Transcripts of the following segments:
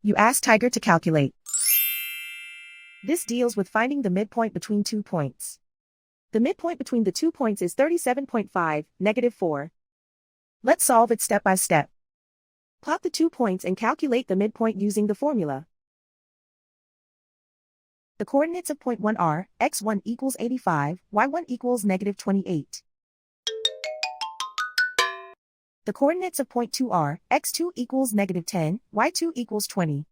You ask Tiger to calculate. This deals with finding the midpoint between 2 points. The midpoint between the 2 points is 37.5, -4. Let's solve it step by step. Plot the 2 points and calculate the midpoint using the formula. The coordinates of point 1 are, x1 equals 85, y1 equals -28. The coordinates of point 2 are, x2 equals -10, y2 equals 20.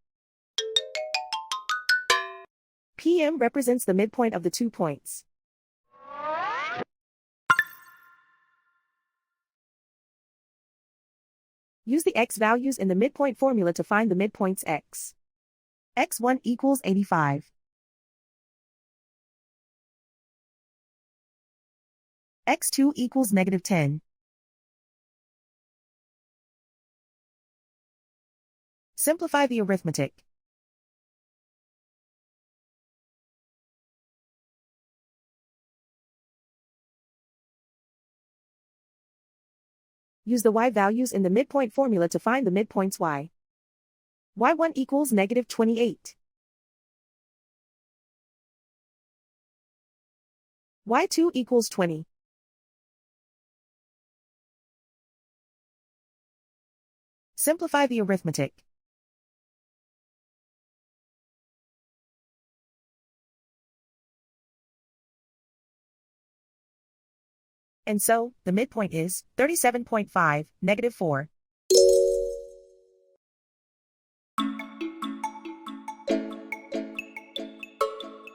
PM represents the midpoint of the 2 points. Use the x values in the midpoint formula to find the midpoints x. x1 equals 85. x2 equals -10. Simplify the arithmetic. Use the y values in the midpoint formula to find the midpoints y. y1 equals -28. y2 equals 20. Simplify the arithmetic. And so, the midpoint is 37.5, -4.